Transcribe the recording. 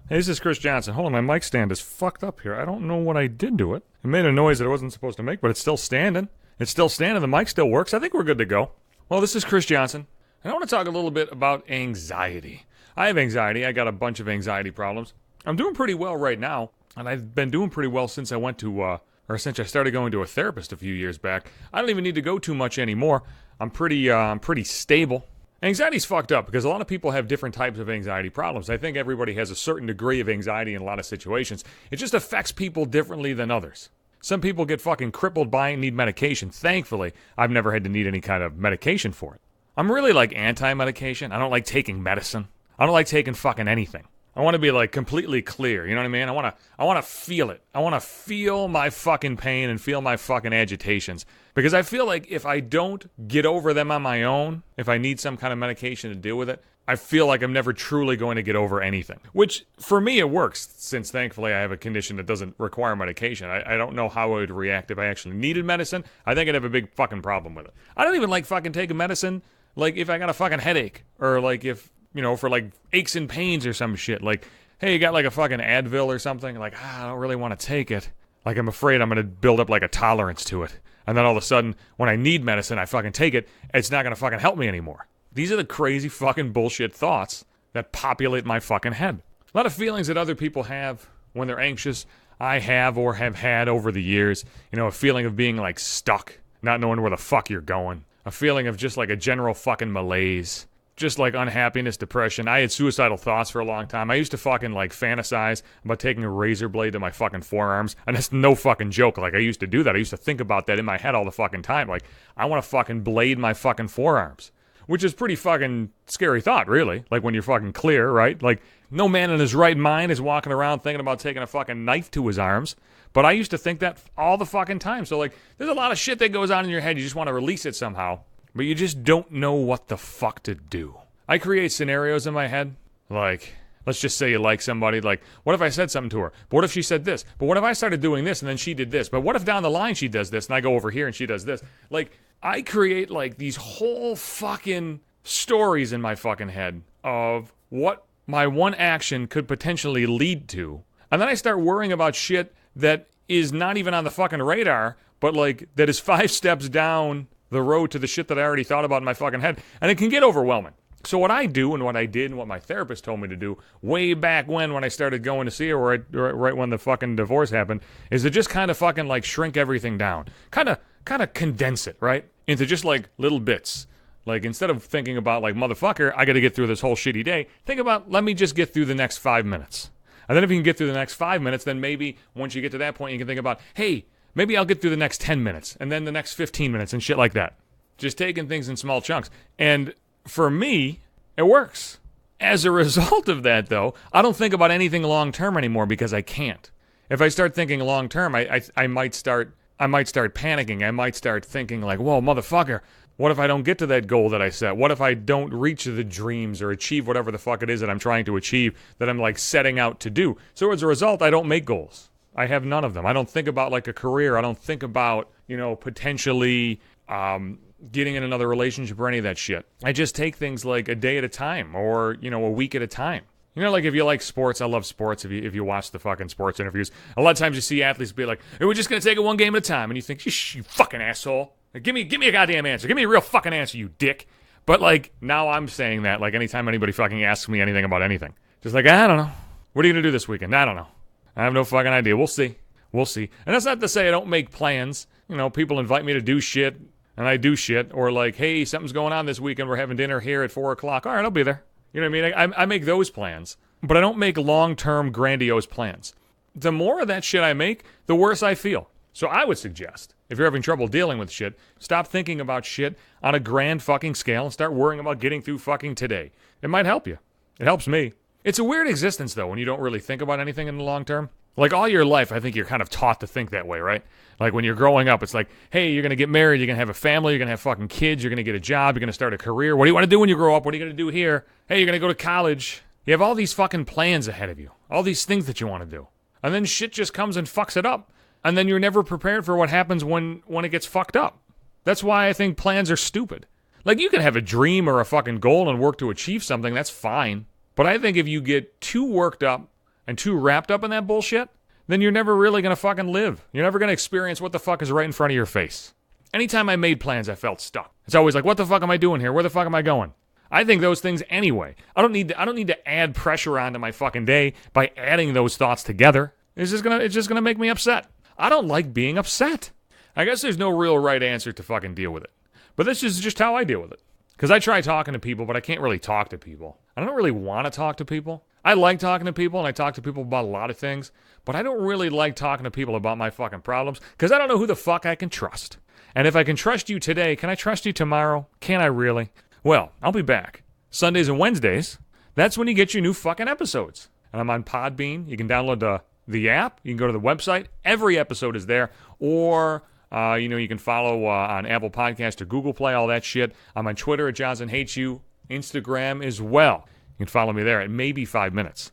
Hey, this is Chris Johnson. Hold on, my mic stand is fucked up here. I don't know what I did to it. It made a noise that it wasn't supposed to make, but it's still standing. It's still standing. The mic still works. I think we're good to go. Well, this is Chris Johnson. And I want to talk a little bit about anxiety. I have anxiety. I got a bunch of anxiety problems. I'm doing pretty well right now, and I've been doing pretty well since I went to, since I started going to a therapist a few years back. I don't even need to go too much anymore. I'm pretty stable. Anxiety's fucked up because a lot of people have different types of anxiety problems. I think everybody has a certain degree of anxiety in a lot of situations. It just affects people differently than others. Some people get fucking crippled by it and need medication. Thankfully, I've never had to need any kind of medication for it. I'm really like anti-medication. I don't like taking medicine. I don't like taking fucking anything. I want to be like completely clear, you know what I mean? I want to feel it. I want to feel my fucking pain and feel my fucking agitations. Because I feel like if I don't get over them on my own, if I need some kind of medication to deal with it, I feel like I'm never truly going to get over anything. Which, for me, it works, since thankfully I have a condition that doesn't require medication. I don't know how I would react if I actually needed medicine. I think I'd have a big fucking problem with it. I don't even like fucking taking medicine, like if I got a fucking headache, or like if, you know, for like aches and pains or some shit. Like, hey, you got like a fucking Advil or something? Like, I don't really want to take it. Like, I'm afraid I'm going to build up like a tolerance to it. And then all of a sudden, when I need medicine, I fucking take it. It's not going to fucking help me anymore. These are the crazy fucking bullshit thoughts that populate my fucking head. A lot of feelings that other people have when they're anxious, I have or have had over the years. You know, a feeling of being like stuck, not knowing where the fuck you're going. A feeling of just like a general fucking malaise. Just like unhappiness, depression. I had suicidal thoughts for a long time. I used to fucking like fantasize about taking a razor blade to my fucking forearms. And that's no fucking joke. Like, I used to do that. I used to think about that in my head all the fucking time. Like, I want to fucking blade my fucking forearms. Which is pretty fucking scary thought, really. Like, when you're fucking clear, right? Like, no man in his right mind is walking around thinking about taking a fucking knife to his arms. But I used to think that all the fucking time. So, like, there's a lot of shit that goes on in your head. You just want to release it somehow. But you just don't know what the fuck to do. I create scenarios in my head, like, let's just say you like somebody, like, what if I said something to her? But what if she said this? But what if I started doing this and then she did this? But what if down the line she does this and I go over here and she does this? Like, I create, like, these whole fucking stories in my fucking head of what my one action could potentially lead to. And then I start worrying about shit that is not even on the fucking radar, but, like, that is 5 steps down the road to the shit that I already thought about in my fucking head. And it can get overwhelming. So what I do and what I did and what my therapist told me to do way back when I started going to see her right when the fucking divorce happened is to just kind of fucking like shrink everything down. Kind of condense it, right? Into just like little bits. Like instead of thinking about like, motherfucker, I got to get through this whole shitty day, think about, let me just get through the next 5 minutes. And then if you can get through the next 5 minutes, then maybe once you get to that point, you can think about, hey, maybe I'll get through the next 10 minutes and then the next 15 minutes and shit like that. Just taking things in small chunks. And for me, it works. As a result of that, though, I don't think about anything long-term anymore because I can't. If I start thinking long-term, I might start panicking. I might start thinking like, whoa, motherfucker, what if I don't get to that goal that I set? What if I don't reach the dreams or achieve whatever the fuck it is that I'm trying to achieve that I'm like setting out to do? So as a result, I don't make goals. I have none of them. I don't think about like a career. I don't think about, you know, potentially getting in another relationship or any of that shit. I just take things like a day at a time or, you know, a week at a time. You know, like if you like sports, I love sports. If you watch the fucking sports interviews, a lot of times you see athletes be like, hey, we're just going to take it one game at a time. And you think, you fucking asshole. Like, give me a goddamn answer. Give me a real fucking answer, you dick. But like, now I'm saying that like anytime anybody fucking asks me anything about anything. Just like, I don't know. What are you going to do this weekend? I don't know. I have no fucking idea. We'll see. We'll see. And that's not to say I don't make plans. You know, people invite me to do shit. And I do shit, or like, hey, something's going on this weekend, we're having dinner here at 4 o'clock. All right, I'll be there. You know what I mean? I make those plans, but I don't make long-term grandiose plans. The more of that shit I make, the worse I feel. So I would suggest, if you're having trouble dealing with shit, stop thinking about shit on a grand fucking scale and start worrying about getting through fucking today. It might help you. It helps me. It's a weird existence, though, when you don't really think about anything in the long term. Like, all your life, I think you're kind of taught to think that way, right? Like, when you're growing up, it's like, hey, you're going to get married, you're going to have a family, you're going to have fucking kids, you're going to get a job, you're going to start a career. What do you want to do when you grow up? What are you going to do here? Hey, you're going to go to college. You have all these fucking plans ahead of you. All these things that you want to do. And then shit just comes and fucks it up. And then you're never prepared for what happens when it gets fucked up. That's why I think plans are stupid. Like, you can have a dream or a fucking goal and work to achieve something, that's fine. But I think if you get too worked up and too wrapped up in that bullshit, then you're never really going to fucking live. You're never going to experience what the fuck is right in front of your face. Anytime I made plans, I felt stuck. It's always like, what the fuck am I doing here? Where the fuck am I going? I think those things anyway. I don't need to add pressure onto my fucking day by adding those thoughts together. It's just gonna make me upset. I don't like being upset. I guess there's no real right answer to fucking deal with it. But this is just how I deal with it. Because I try talking to people, but I can't really talk to people. I don't really want to talk to people. I like talking to people, and I talk to people about a lot of things, but I don't really like talking to people about my fucking problems, because I don't know who the fuck I can trust. And if I can trust you today, can I trust you tomorrow? Can I really? Well, I'll be back. Sundays and Wednesdays, that's when you get your new fucking episodes. And I'm on Podbean. You can download the app. You can go to the website. Every episode is there. Or, you can follow on Apple Podcasts or Google Play, all that shit. I'm on Twitter at Johnson Hates You. Instagram as well. You can follow me there at maybe 5 minutes.